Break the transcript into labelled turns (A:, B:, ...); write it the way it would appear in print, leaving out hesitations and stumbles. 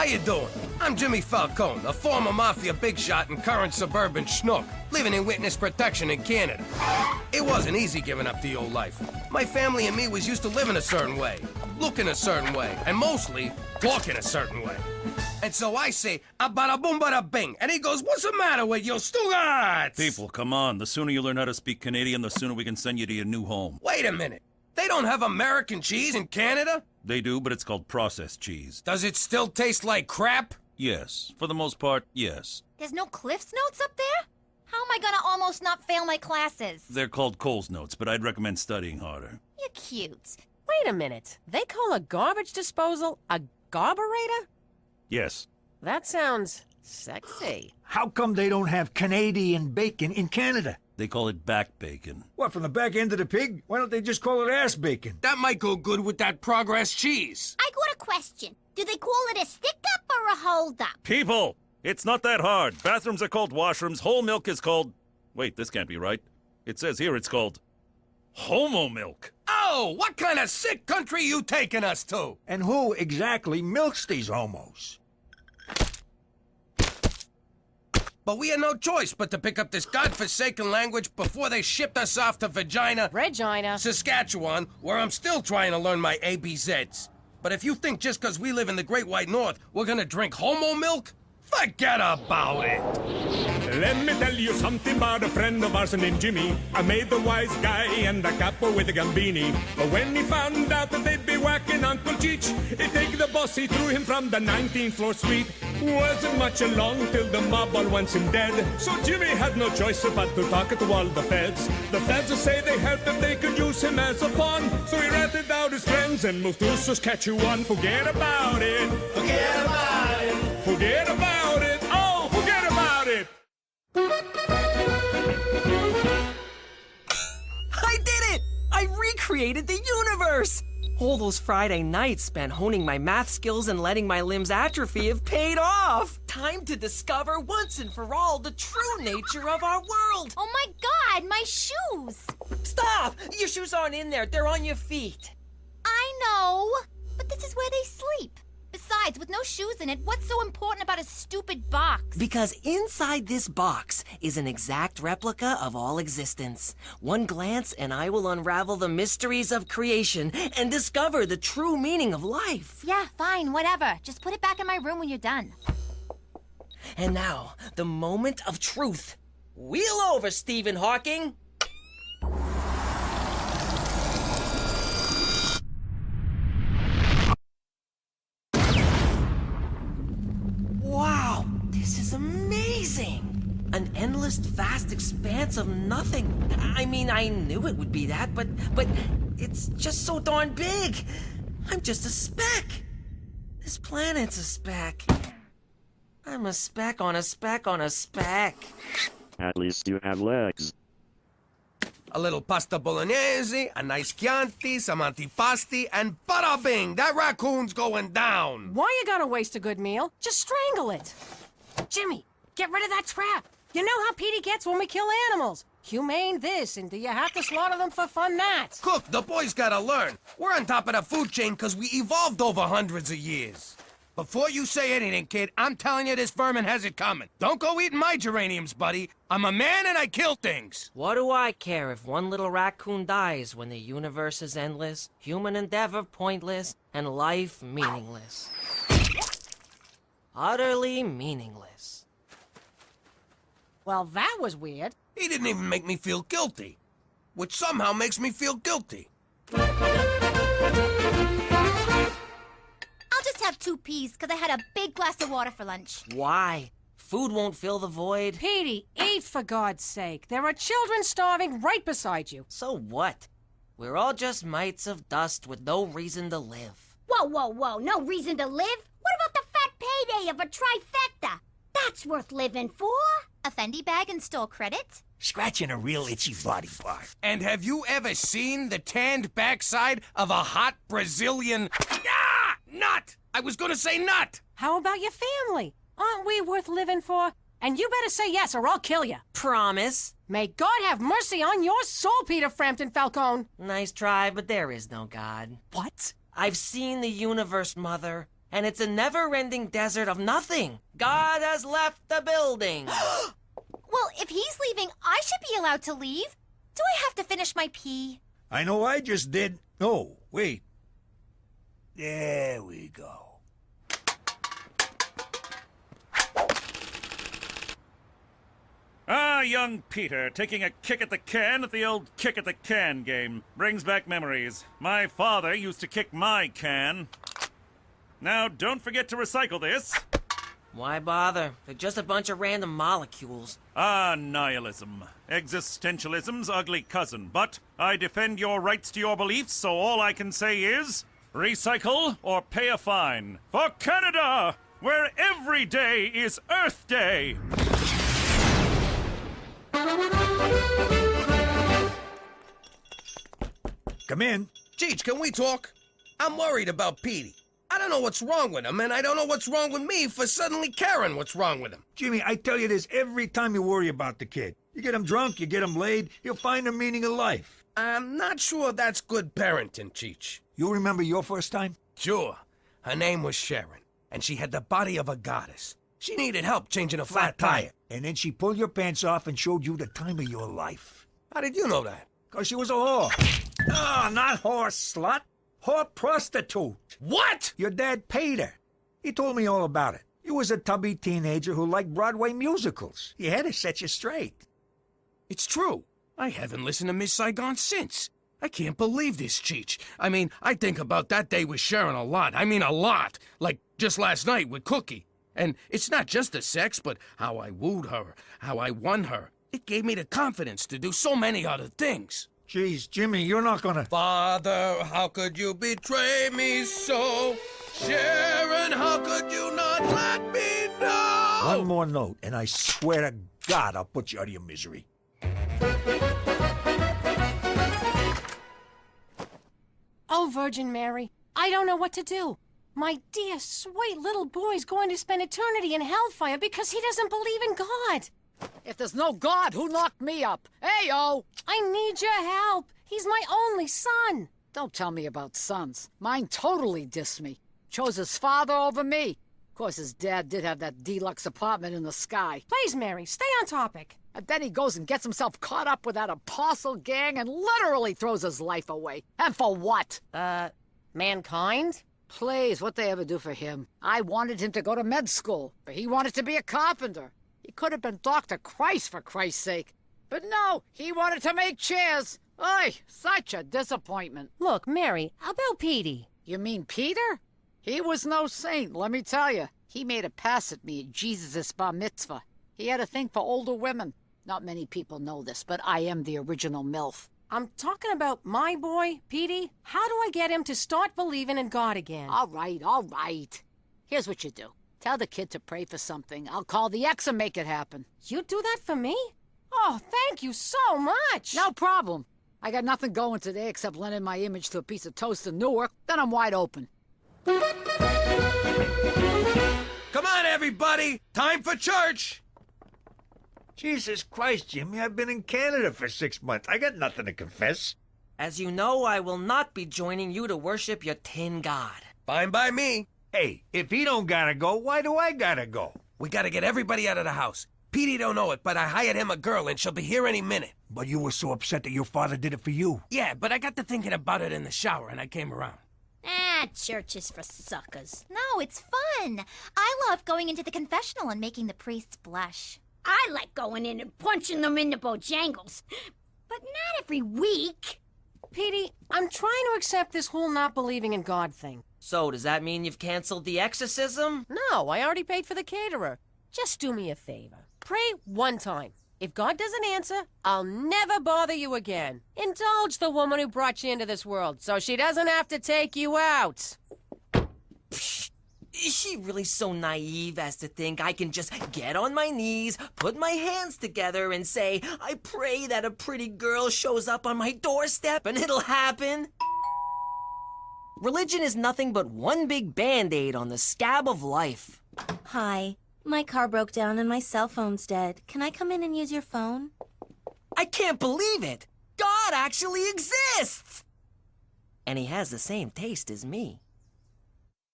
A: How you doing? I'm Jimmy Falcone, a former mafia big shot and current suburban schnook, living in witness protection in Canada. It wasn't easy giving up the old life. My family and me was used to living a certain way, looking a certain way, and mostly talking a certain way. And so I say, bada boom bada bing, and he goes, what's the matter with you, Stuttgart?
B: People, come on. The sooner you learn how to speak Canadian, the sooner we can send you to your new home.
A: Wait a minute. They don't have American cheese in Canada?
B: They do, but it's called processed cheese.
A: Does it still taste like crap?
B: Yes. For the most part, yes.
C: There's no Cliff's Notes up there? How am I gonna almost not fail my classes?
B: They're called Cole's Notes, but I'd recommend studying harder.
C: You're cute.
D: Wait a minute. They call a garbage disposal a garburator?
B: Yes.
D: That sounds sexy.
E: How come they don't have Canadian bacon in Canada?
B: They call it back bacon.
E: What, from the back end of the pig? Why don't they just call it ass bacon?
A: That might go good with that Progress cheese.
F: I got a question. Do they call it a stick-up or a hold-up?
B: People! It's not that hard. Bathrooms are called washrooms. Whole milk is called... Wait, this can't be right. It says here it's called... homo milk.
A: Oh, what kind of sick country you taking us to?
E: And who exactly milks these homos?
A: But we had no choice but to pick up this godforsaken language before they shipped us off to
D: Regina.
A: Saskatchewan, where I'm still trying to learn my ABZs. But if you think just because we live in the Great White North, we're gonna drink homo milk, forget about it.
G: Let me tell you something about a friend of ours named Jimmy. I made the wise guy and a capo with a gambini. But when he found out that they'd be whacking Uncle Cheech, he'd take the boss, he threw him from the 19th floor suite. Wasn't much along till the mob all wants him dead. So Jimmy had no choice but to talk to all the feds. The feds say they heard that they could use him as a pawn. So he ratted out his friends and moved to Saskatchewan. Forget about it. Forget about it. Forget about it. Oh, forget about it.
H: I did it! I recreated the universe! All those Friday nights spent honing my math skills and letting my limbs atrophy have paid off! Time to discover once and for all the true nature of our world!
C: Oh my God, my shoes!
H: Stop! Your shoes aren't in there, they're on your feet.
C: I know, but this is where they sleep. Besides, with no shoes in it, what's so important about a stupid box?
H: Because inside this box is an exact replica of all existence. One glance and I will unravel the mysteries of creation and discover the true meaning of life.
C: Yeah, fine, whatever. Just put it back in my room when you're done.
H: And now, the moment of truth. Wheel over, Stephen Hawking! Wow, this is amazing! An endless, vast expanse of nothing. I mean, I knew it would be that, but it's just so darn big. I'm just a speck. This planet's a speck. I'm a speck on a speck on a speck.
I: At least you have legs.
A: A little pasta bolognese, a nice Chianti, some antipasti, and bada bing! That raccoon's going down!
D: Why you gotta waste a good meal? Just strangle it. Jimmy, get rid of that trap. You know how Petey gets when we kill animals. Humane this, and do you have to slaughter them for fun that?
A: Cook, the boys gotta learn. We're on top of the food chain because we evolved over hundreds of years. Before you say anything, kid, I'm telling you this vermin has it coming. Don't go eating my geraniums, buddy. I'm a man and I kill things.
H: What do I care if one little raccoon dies when the universe is endless, human endeavor pointless, and life meaningless? Utterly meaningless.
D: Well, that was weird.
A: He didn't even make me feel guilty, which somehow makes me feel guilty.
C: I'll just have 2 peas, because I had a big glass of water for lunch.
H: Why? Food won't fill the void.
D: Petey, eat for God's sake. There are children starving right beside you.
H: So what? We're all just mites of dust with no reason to live.
F: Whoa, whoa, whoa, no reason to live? What about the fat payday of a trifecta? That's worth living for.
C: A Fendi bag and stole credit?
E: Scratching a real itchy body part.
A: And have you ever seen the tanned backside of a hot Brazilian... Ah! Nut! I was gonna say nut!
D: How about your family? Aren't we worth living for? And you better say yes or I'll kill you.
H: Promise.
D: May God have mercy on your soul, Peter Frampton Falcone.
H: Nice try, but there is no God.
D: What?
H: I've seen the universe, Mother. And it's a never-ending desert of nothing. God has left the building.
C: Well, if he's leaving, I should be allowed to leave. Do I have to finish my pee?
E: I know I just did. No, wait. There we go.
B: Ah, young Peter, taking a kick at the can at the old kick at the can game. Brings back memories. My father used to kick my can. Now, don't forget to recycle this.
H: Why bother? They're just a bunch of random molecules.
B: Ah, nihilism. Existentialism's ugly cousin. But I defend your rights to your beliefs, so all I can say is recycle or pay a fine. For Canada, where every day is Earth Day.
E: Come in.
A: Cheech, can we talk? I'm worried about Petey. I don't know what's wrong with him, and I don't know what's wrong with me for suddenly caring what's wrong with him.
E: Jimmy, I tell you this every time you worry about the kid. You get him drunk, you get him laid, he'll find the meaning of life.
A: I'm not sure that's good parenting, Cheech.
E: You remember your first time?
A: Sure. Her name was Sharon, and she had the body of a goddess. She needed help changing a flat tire.
E: And then she pulled your pants off and showed you the time of your life.
A: How did you know that?
E: 'Cause she was a whore. Ah, not whore slut. Whore prostitute.
A: What?
E: Your dad paid her. He told me all about it. You was a tubby teenager who liked Broadway musicals. He had to set you straight.
A: It's true. I haven't listened to Miss Saigon since. I can't believe this, Cheech. I mean, I think about that day with Sharon a lot. I mean, a lot. Like just last night with Cookie. And it's not just the sex, but how I wooed her, how I won her. It gave me the confidence to do so many other things.
E: Jeez, Jimmy, you're not gonna...
A: Father, how could you betray me so? Sharon, how could you not let me know?
E: One more note, and I swear to God I'll put you out of your misery.
D: Oh, Virgin Mary, I don't know what to do. My dear, sweet little boy's going to spend eternity in hellfire because he doesn't believe in God.
J: If there's no God, who knocked me up? Hey-yo!
D: I need your help. He's my only son.
J: Don't tell me about sons. Mine totally dissed me. Chose his father over me. Of course, his dad did have that deluxe apartment in the sky.
D: Please, Mary, stay on topic.
J: And then he goes and gets himself caught up with that apostle gang and literally throws his life away. And for what?
D: Mankind?
J: Please, what'd they ever do for him? I wanted him to go to med school, but he wanted to be a carpenter. He could have been Dr. Christ, for Christ's sake. But no, he wanted to make chairs. Oy, such a disappointment.
D: Look, Mary, how about Petey?
J: You mean Peter? He was no saint, let me tell you. He made a pass at me at Jesus' bar mitzvah. He had a thing for older women. Not many people know this, but I am the original MILF.
D: I'm talking about my boy, Petey. How do I get him to start believing in God again?
J: All right. Here's what you do. Tell the kid to pray for something. I'll call the ex and make it happen.
D: You do that for me? Oh, thank you so much.
J: No problem. I got nothing going today except lending my image to a piece of toast in Newark. Then I'm wide open.
A: Come on, everybody! Time for church!
E: Jesus Christ, Jimmy, I've been in Canada for 6 months. I got nothing to confess.
H: As you know, I will not be joining you to worship your tin god.
A: Fine by me.
E: Hey, if he don't gotta go, why do I gotta go?
A: We gotta get everybody out of the house. Petey don't know it, but I hired him a girl and she'll be here any minute.
E: But you were so upset that your father did it for you.
A: Yeah, but I got to thinking about it in the shower and I came around.
F: Church is for suckers.
C: No, it's fun. I love going into the confessional and making the priests blush.
F: I like going in and punching them in the bojangles. But not every week.
D: Petey, I'm trying to accept this whole not believing in God thing.
H: So, does that mean you've canceled the exorcism?
D: No, I already paid for the caterer. Just do me a favor. Pray one time. If God doesn't answer, I'll never bother you again. Indulge the woman who brought you into this world so she doesn't have to take you out.
H: Is she really so naive as to think I can just get on my knees, put my hands together, and say, I pray that a pretty girl shows up on my doorstep and it'll happen? Religion is nothing but one big Band-Aid on the scab of life.
K: Hi. My car broke down and my cell phone's dead. Can I come in and use your phone?
H: I can't believe it! God actually exists! And he has the same taste as me.